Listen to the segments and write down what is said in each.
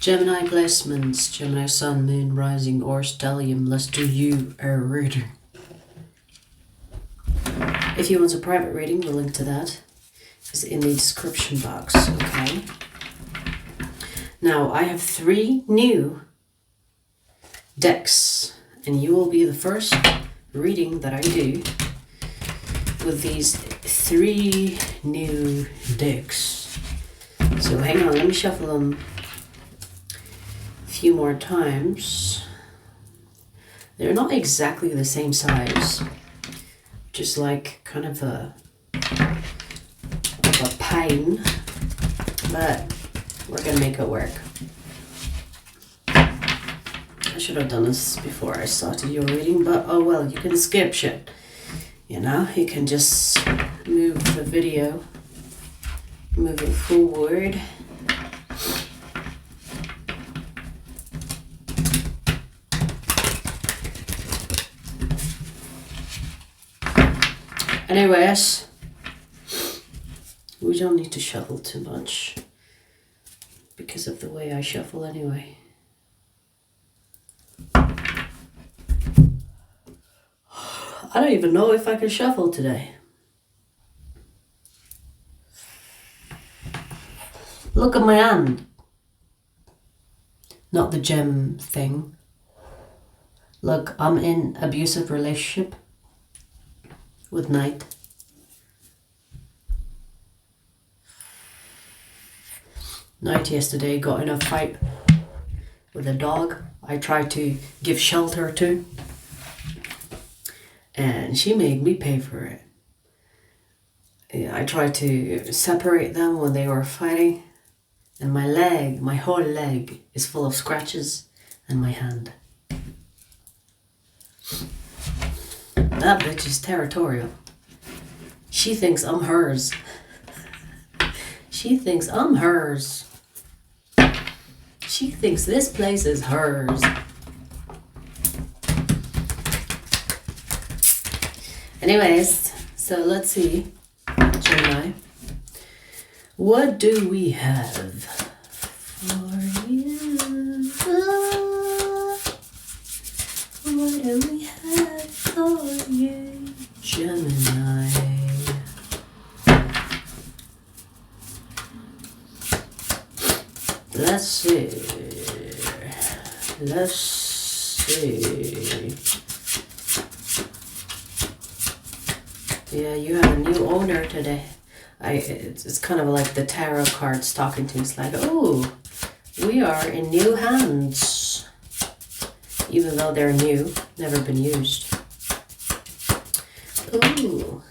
Gemini placements, Gemini Sun, Moon, Rising, or Stellium. Let's do you a reading. If you want a private reading, the link to that is in the description box, okay? Now, I have 3 new decks, and you will be the first reading that I do with these 3 new decks. So hang on, let me shuffle them a few more times. They're not exactly the same size, just like kind of a pain, but we're gonna make it work. I should have done this before I started your reading, but oh well, you can skip shit. You know, you can just move the video, move it forward. Anyways, we don't need to shuffle too much because of the way I shuffle anyway. I don't even know if I can shuffle today. Look at my hand. Not the gem thing. Look, I'm in abusive relationship with Knight. Knight yesterday got in a fight with a dog I tried to give shelter to. And she made me pay for it. Yeah, I tried to separate them when they were fighting. And my whole leg is full of scratches, and my hand. That bitch is territorial. She thinks I'm hers. She thinks I'm hers. She thinks this place is hers. Anyways, so let's see, Gemini. What do we have for you? What do we have for you, Gemini? Let's see. Let's see. Yeah, you have a new owner today. It's kind of like the tarot cards talking to me. It's like, oh, we are in new hands. Even though they're new, never been used. Ooh.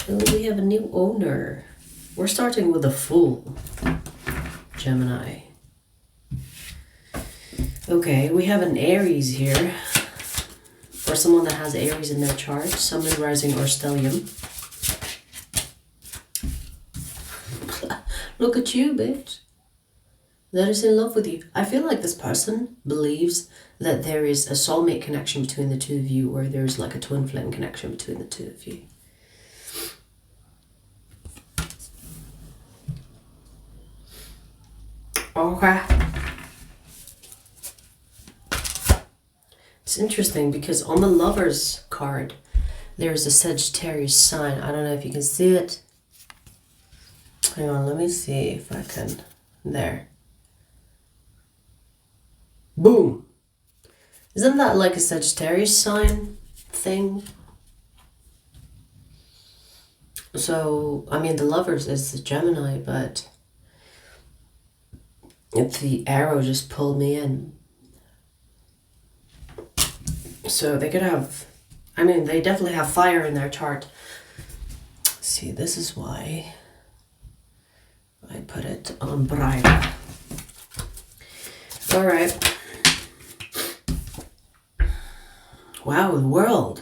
Oh, we have a new owner. We're starting with a Fool, Gemini. Okay, we have an Aries here. For someone that has Aries in their chart, Sun, Moon, Rising, or Stellium. Look at you, bitch. That is in love with you. I feel like this person believes that there is a soulmate connection between the two of you, or there's like a twin flame connection between the two of you. Okay. It's interesting because on the Lovers card, there's a Sagittarius sign. I don't know if you can see it. Hang on, let me see if I can. There. Boom! Isn't that like a Sagittarius sign thing? So, I mean, the Lovers is the Gemini, but the arrow just pulled me in. So they could have, I mean, they definitely have fire in their chart. See, this is why I put it on brighter. All right. Wow, the World.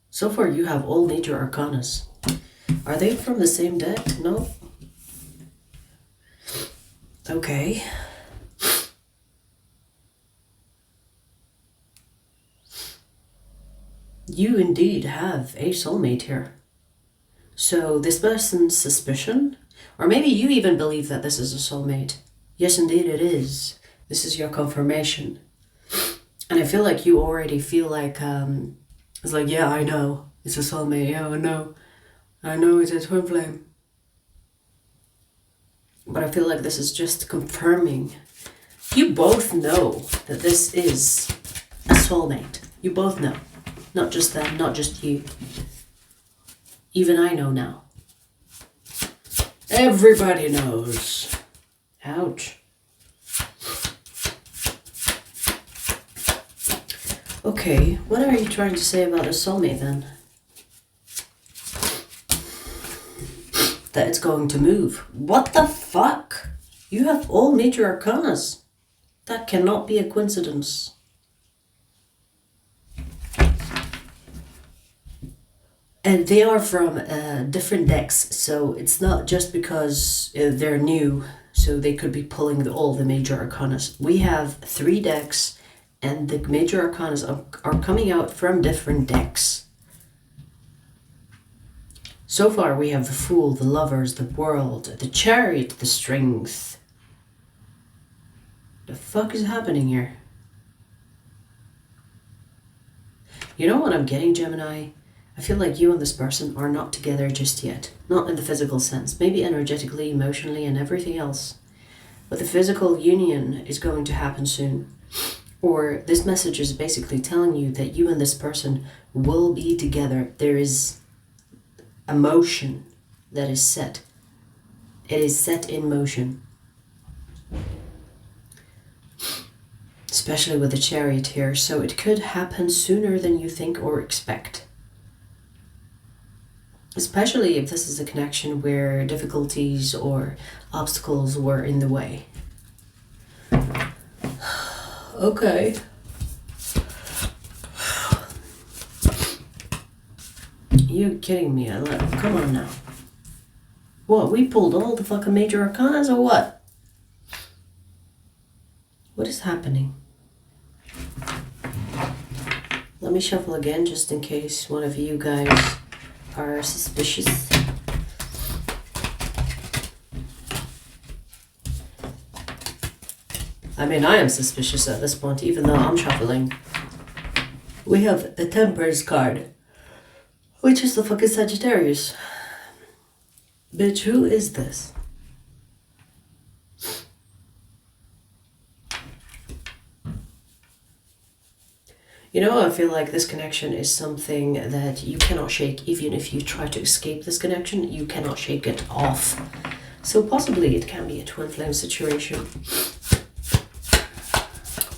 So far you have all major arcanas. Are they from the same deck? No? Okay. You indeed have a soulmate here. So this person's suspicion, or maybe you even believe that this is a soulmate. Yes, indeed it is. This is your confirmation. And I feel like you already feel like, it's like, yeah, I know. It's a soulmate. Yeah, I know. I know it's a twin flame. But I feel like this is just confirming. You both know that this is a soulmate. You both know. Not just them, not just you. Even I know now. Everybody knows. Ouch. Okay, what are you trying to say about a soulmate then? That it's going to move. What the fuck? You have all major arcanas. That cannot be a coincidence. And they are from different decks, so it's not just because they're new, so they could be pulling all the major arcanas. We have 3 decks, and the major arcanas are coming out from different decks. So far we have the Fool, the Lovers, the World, the Chariot, the Strength. The fuck is happening here? You know what I'm getting, Gemini? I feel like you and this person are not together just yet. Not in the physical sense. Maybe energetically, emotionally, and everything else. But the physical union is going to happen soon. Or this message is basically telling you that you and this person will be together. There is a motion that is set. It is set in motion. Especially with the Chariot here. So it could happen sooner than you think or expect. Especially if this is a connection where difficulties or obstacles were in the way. Okay. You kidding me? Come on now. What, we pulled all the fucking major arcanas or what? What is happening? Let me shuffle again just in case one of you guys are suspicious. I mean, I am suspicious at this point, even though I'm shuffling. We have the Temperance card, which is the fucking Sagittarius. Bitch, who is this? You know, I feel like this connection is something that you cannot shake. Even if you try to escape this connection, you cannot shake it off. So possibly it can be a twin flame situation.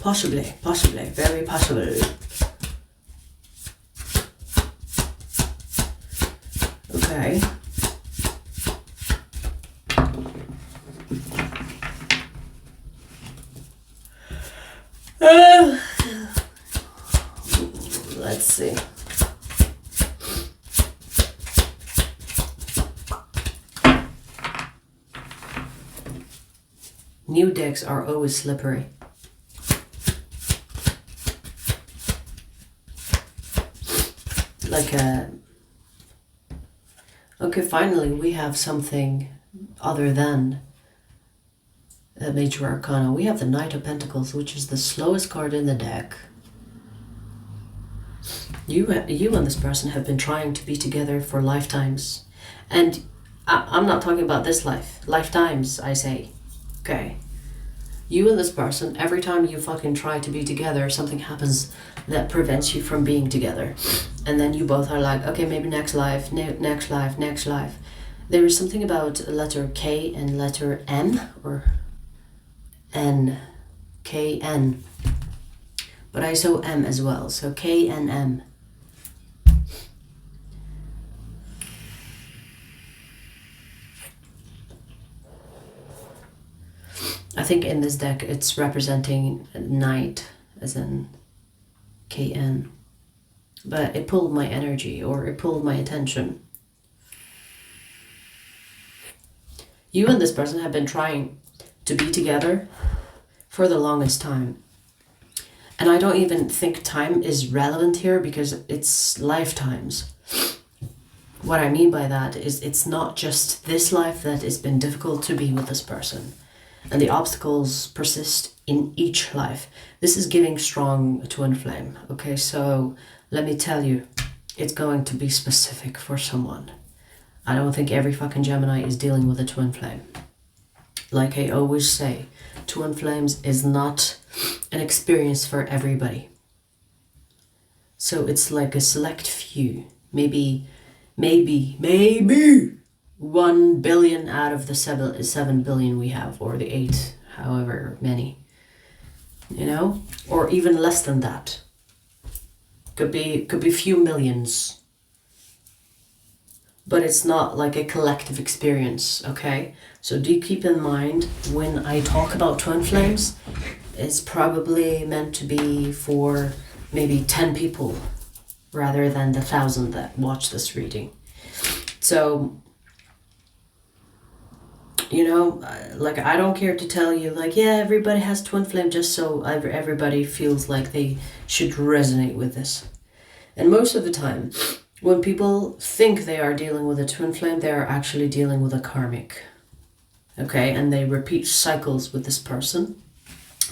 Possibly, very possible. Okay. Let's see. New decks are always slippery. Okay, finally we have something other than a major arcana. We have the Knight of Pentacles, which is the slowest card in the deck. You and this person have been trying to be together for lifetimes. And I'm not talking about this life. Lifetimes, I say. Okay. You and this person, every time you fucking try to be together, something happens that prevents you from being together. And then you both are like, okay, maybe next life, next life, next life. There is something about letter K and letter N, or N, K, N. But I saw M as well, so K and M. I think in this deck it's representing Knight, as in KN. But it pulled my energy, or it pulled my attention. You and this person have been trying to be together for the longest time. And I don't even think time is relevant here because it's lifetimes. What I mean by that is it's not just this life that it's been difficult to be with this person. and the obstacles persist in each life. This is giving strong twin flame. Okay, so let me tell you, it's going to be specific for someone. I don't think every fucking Gemini is dealing with a twin flame. Like I always say, twin flames is not an experience for everybody. So it's like a select few, maybe 1 billion out of the 7 billion we have, or the 8, however many, you know, or even less than that. Could be few millions. But it's not like a collective experience, okay? So do keep in mind when I talk about twin flames, it's probably meant to be for maybe 10 people rather than the 1,000 that watch this reading. So, you know, like I don't care to tell you like, yeah, everybody has twin flame just so everybody feels like they should resonate with this. And most of the time, when people think they are dealing with a twin flame, they are actually dealing with a karmic. Okay, and they repeat cycles with this person,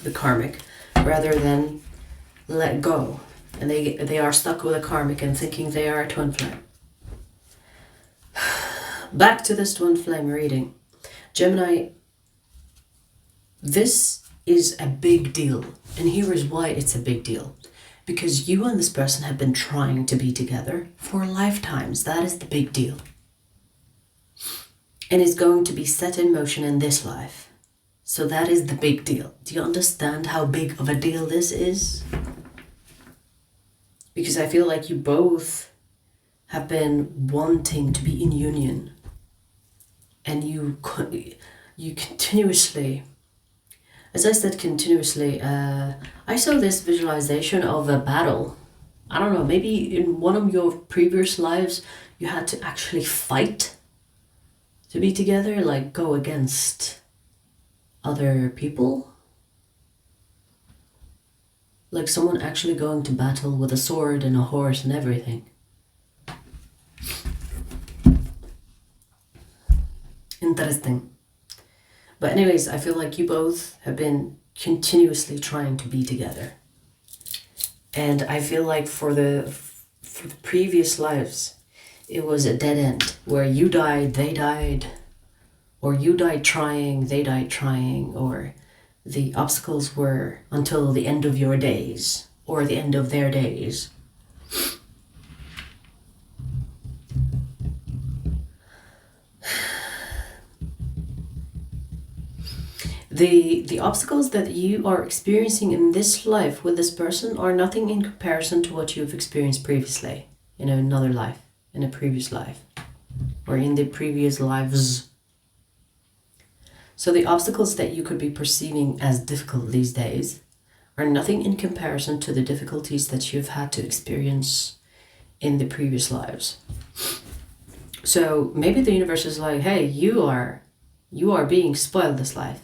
the karmic, rather than let go. And they are stuck with a karmic and thinking they are a twin flame. Back to this twin flame reading. Gemini, this is a big deal. And here is why it's a big deal. Because you and this person have been trying to be together for lifetimes. That is the big deal. And it's going to be set in motion in this life. So that is the big deal. Do you understand how big of a deal this is? Because I feel like you both have been wanting to be in union. And you continuously, as I said, continuously, I saw this visualization of a battle. I don't know, maybe in one of your previous lives, you had to actually fight to be together, like go against other people. Like someone actually going to battle with a sword and a horse and everything. Interesting. But anyways, I feel like you both have been continuously trying to be together. And I feel like for the previous lives, it was a dead end where you died, they died, or you died trying, they died trying, or the obstacles were until the end of your days or the end of their days. The obstacles that you are experiencing in this life with this person are nothing in comparison to what you've experienced previously in another life, in a previous life, or in the previous lives. So the obstacles that you could be perceiving as difficult these days are nothing in comparison to the difficulties that you've had to experience in the previous lives. So maybe the universe is like, hey, you are being spoiled this life.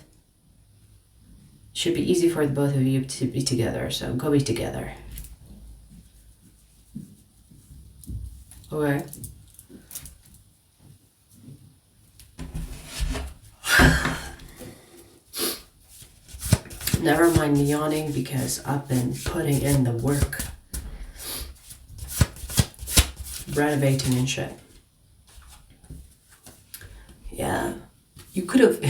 Should be easy for the both of you to be together, so go be together. Okay. Never mind me yawning because I've been putting in the work. Renovating and shit. Yeah. You could have...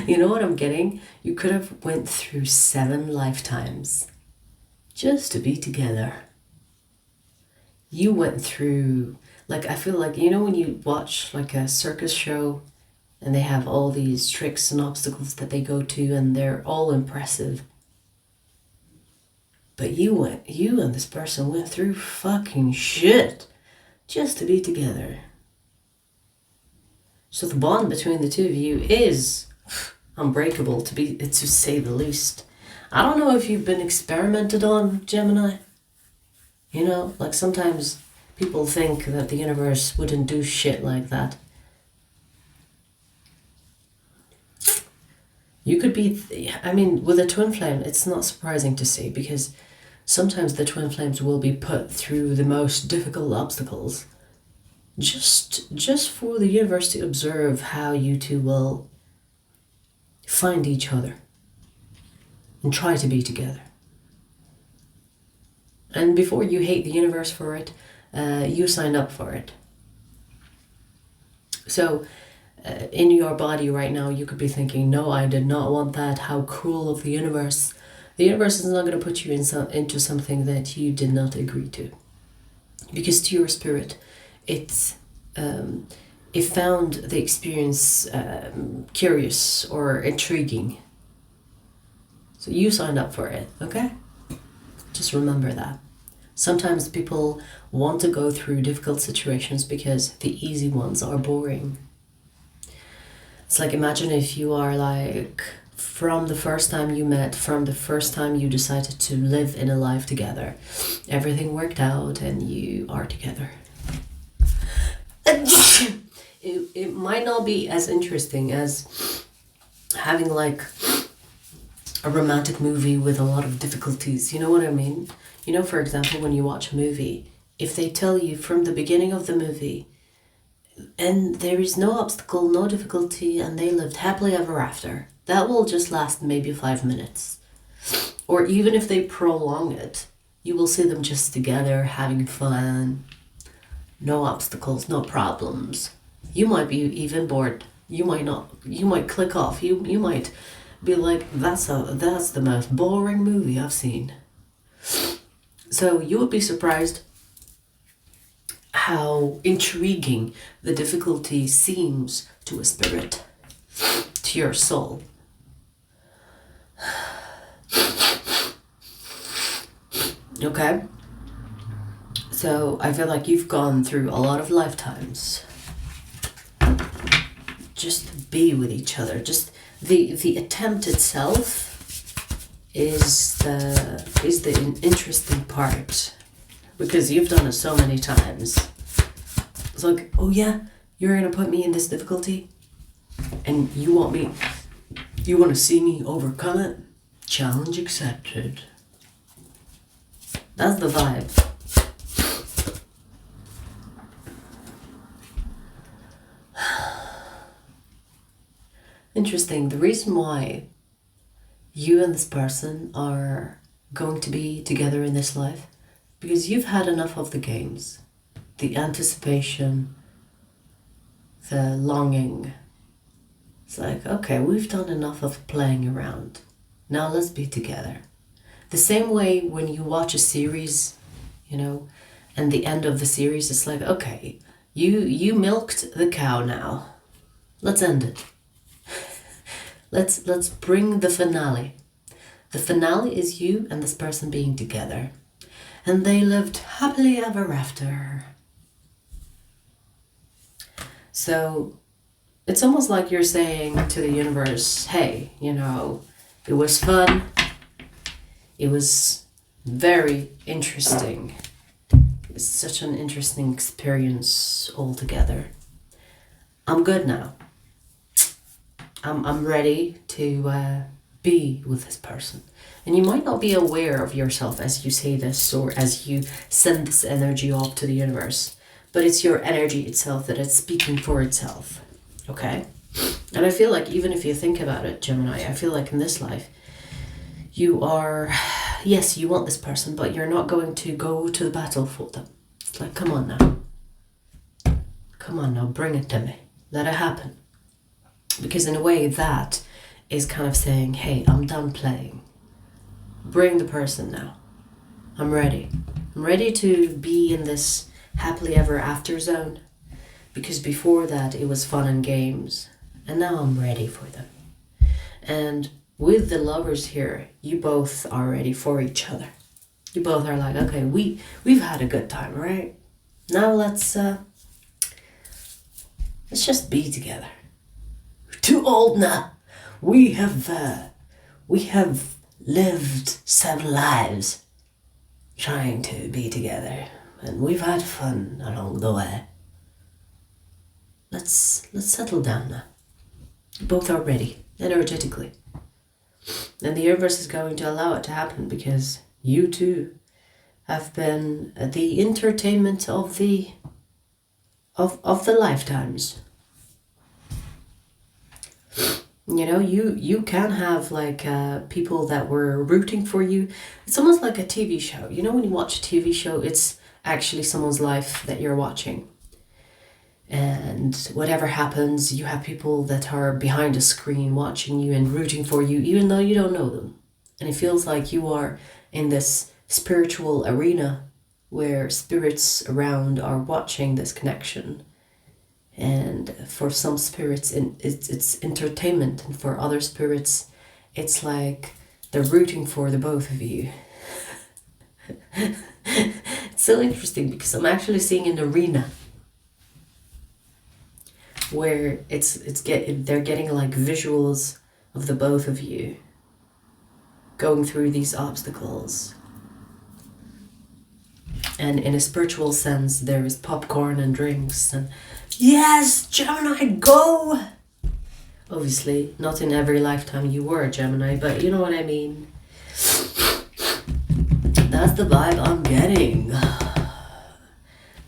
You know what I'm getting? You could have went through 7 lifetimes just to be together. You went through, like, I feel like, you know when you watch like a circus show and they have all these tricks and obstacles that they go to and they're all impressive. But you and this person went through fucking shit just to be together. So the bond between the two of you is unbreakable, to say the least. I don't know if you've been experimented on, Gemini. You know, like sometimes people think that the universe wouldn't do shit like that. You could be, with a twin flame, it's not surprising to see because sometimes the twin flames will be put through the most difficult obstacles just for the universe to observe how you two will find each other and try to be together. And before you hate the universe for it, you signed up for it. So in your body right now, you could be thinking, no, I did not want that. How cruel of the universe. The universe is not going to put you into something that you did not agree to. Because to your spirit, it found the experience curious or intriguing. So you signed up for it, okay? Just remember that. Sometimes people want to go through difficult situations because the easy ones are boring. It's like, imagine if you are like, from the first time you met, from the first time you decided to live in a life together, everything worked out and you are together. It might not be as interesting as having like a romantic movie with a lot of difficulties. You know what I mean? You know, for example, when you watch a movie, if they tell you from the beginning of the movie, and there is no obstacle, no difficulty, and they lived happily ever after, that will just last maybe 5 minutes. Or even if they prolong it, you will see them just together, having fun, no obstacles, no problems. You might be even bored. You might not. You might click off. You might be like, that's the most boring movie I've seen. So you would be surprised how intriguing the difficulty seems to a spirit, to your soul. Okay? So I feel like you've gone through a lot of lifetimes. Just be with each other. Just the attempt itself is the interesting part, because you've done it so many times. It's like, oh yeah, you're gonna put me in this difficulty, and you want to see me overcome it? Challenge accepted. That's the vibe. Interesting. The reason why you and this person are going to be together in this life, because you've had enough of the games, the anticipation, the longing. It's like, okay, we've done enough of playing around. Now let's be together. The same way when you watch a series, you know, and the end of the series, it's like, okay, you milked the cow now. Let's end it. Let's bring the finale. The finale is you and this person being together. And they lived happily ever after. So it's almost like you're saying to the universe, hey, you know, it was fun. It was very interesting. It's such an interesting experience altogether. I'm good now. I'm ready to be with this person. And you might not be aware of yourself as you say this or as you send this energy off to the universe, but it's your energy itself that is speaking for itself. Okay? And I feel like even if you think about it, Gemini, I feel like in this life, you are, yes, you want this person, but you're not going to go to the battle for them. It's like, come on now. Come on now, bring it to me. Let it happen. Because in a way, that is kind of saying, hey, I'm done playing. Bring the person now. I'm ready. I'm ready to be in this happily ever after zone. Because before that, it was fun and games. And now I'm ready for them. And with the lovers here, you both are ready for each other. You both are like, okay, we've had a good time, right? Now let's just be together. We're too old now. We have lived 7 lives trying to be together, and we've had fun along the way. Let's settle down now. Both are ready, energetically. And the universe is going to allow it to happen because you too have been the entertainment of the lifetimes. You know, you can have like people that were rooting for you. It's almost like a TV show. You know, when you watch a TV show, it's actually someone's life that you're watching. And whatever happens, you have people that are behind a screen watching you and rooting for you, even though you don't know them. And it feels like you are in this spiritual arena where spirits around are watching this connection. And for some spirits, it's entertainment. And for other spirits, it's like they're rooting for the both of you. It's so interesting because I'm actually seeing an arena where they're getting like visuals of the both of you going through these obstacles. And in a spiritual sense, there is popcorn and drinks and yes, Gemini, go! Obviously, not in every lifetime you were a Gemini, but you know what I mean. That's the vibe I'm getting.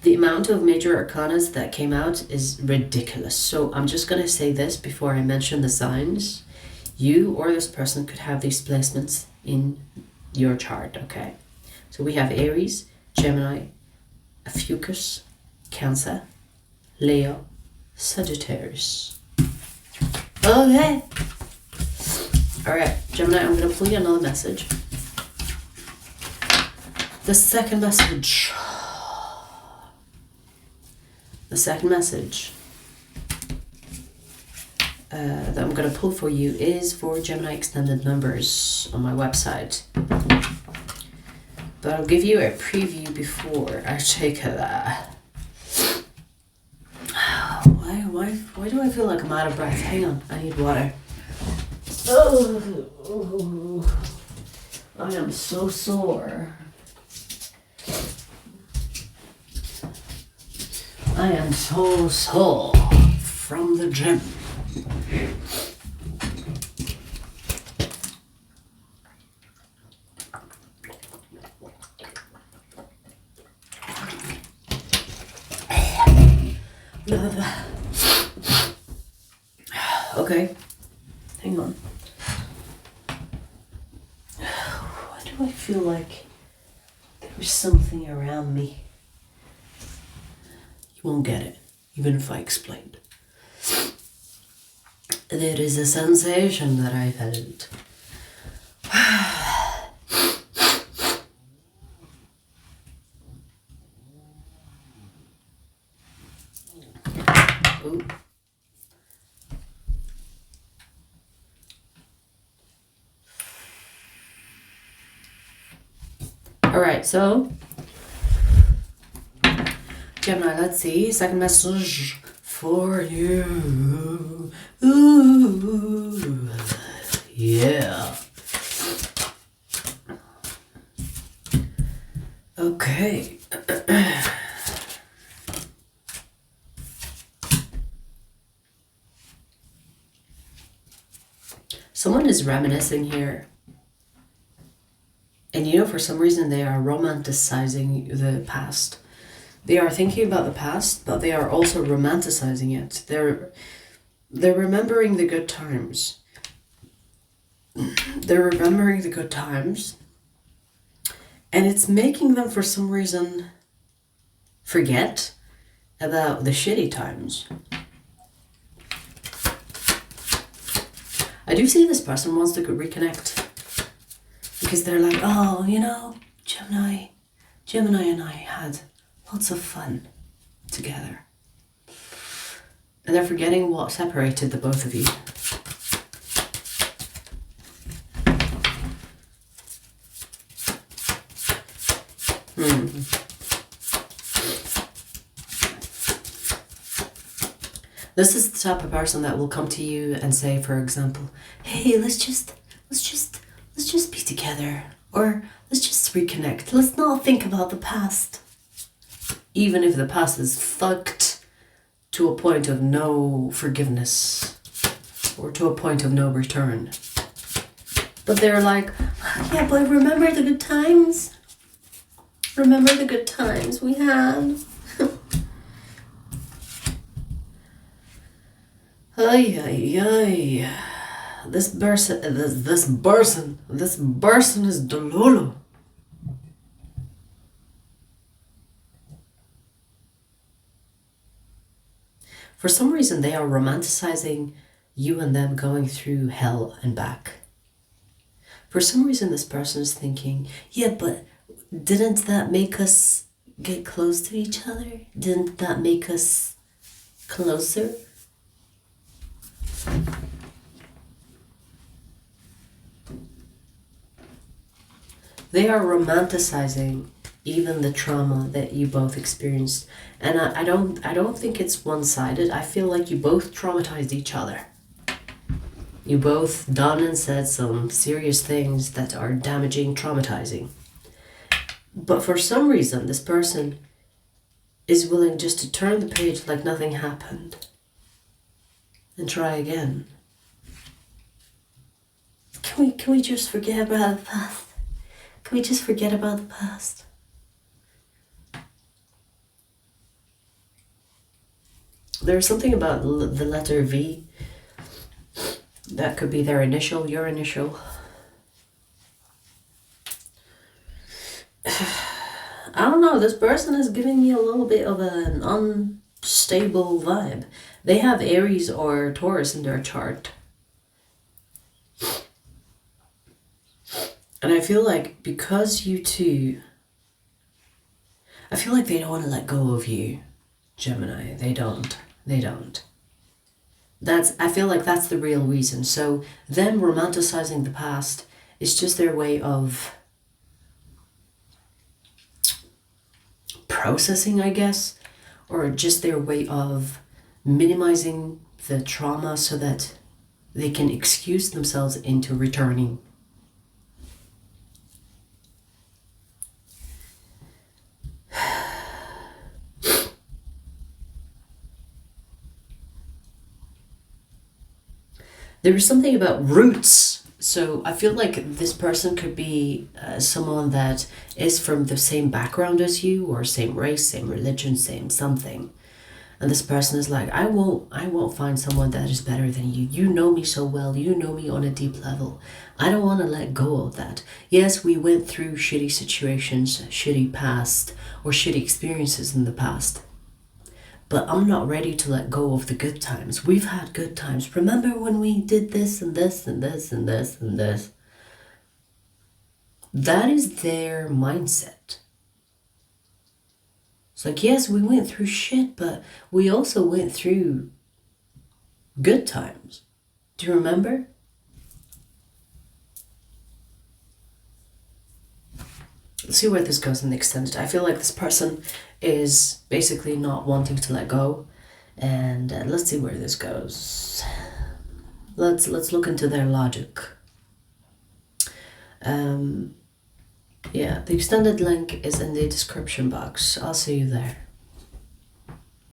The amount of major arcanas that came out is ridiculous. So I'm just going to say this before I mention the signs. You or this person could have these placements in your chart, okay? So we have Aries, Gemini, Ophiuchus, Cancer, Leo, Sagittarius. Okay. Alright, Gemini, I'm going to pull you another message. The second message. The second message that I'm going to pull for you is for Gemini extended members on my website. But I'll give you a preview before I take that. Why do I feel like I'm out of breath? Hang on, I need water. Oh, I am so sore. I am so sore from the gym. Okay, hang on. Why do I feel like there's something around me? You won't get it, even if I explained. There is a sensation that I felt. Ooh. All right, so Gemini, let's see. Second message for you. Ooh, yeah. Okay. Someone is reminiscing here. And you know, for some reason, they are romanticizing the past. They are thinking about the past, but they are also romanticizing it. They're remembering the good times. They're remembering the good times. And it's making them, for some reason, forget about the shitty times. I do see this person wants to reconnect. Because they're like, oh, you know, Gemini and I had lots of fun together. And they're forgetting what separated the both of you. This is the type of person that will come to you and say, for example, hey, let's just be together, or let's just reconnect. Let's not think about the past. Even if the past is fucked to a point of no forgiveness or to a point of no return. But they're like, yeah, but remember the good times? Remember the good times we had? Ay, ay, ay. This person is Delulu. For some reason, they are romanticizing you and them going through hell and back. For some reason, this person is thinking, yeah, but didn't that make us get close to each other? Didn't that make us closer? They are romanticizing even the trauma that you both experienced. And I don't think it's one-sided. I feel like you both traumatized each other. You both done and said some serious things that are damaging, traumatizing. But for some reason, this person is willing just to turn the page like nothing happened and try again. Can we just forget about the past? Can we just forget about the past? There's something about the letter V. That could be their initial, your initial. I don't know, this person is giving me a little bit of an unstable vibe. They have Aries or Taurus in their chart. And I feel like because you two, I feel like they don't want to let go of you, Gemini. They don't. I feel like that's the real reason. So them romanticizing the past is just their way of processing, I guess, or just their way of minimizing the trauma so that they can excuse themselves into returning. There is something about roots. So I feel like this person could be someone that is from the same background as you, or same race, same religion, same something. And this person is like, I won't find someone that is better than you. You know me so well. You know me on a deep level. I don't want to let go of that. Yes, we went through shitty situations, shitty past, or shitty experiences in the past. But I'm not ready to let go of the good times. We've had good times. Remember when we did this and this and this and this and this? That is their mindset. It's like, yes, we went through shit, but we also went through good times. Do you remember? Let's see where this goes in the extended. I feel like this person is basically not wanting to let go. And let's see where this goes. Let's look into their logic. Yeah, the extended link is in the description box. I'll see you there.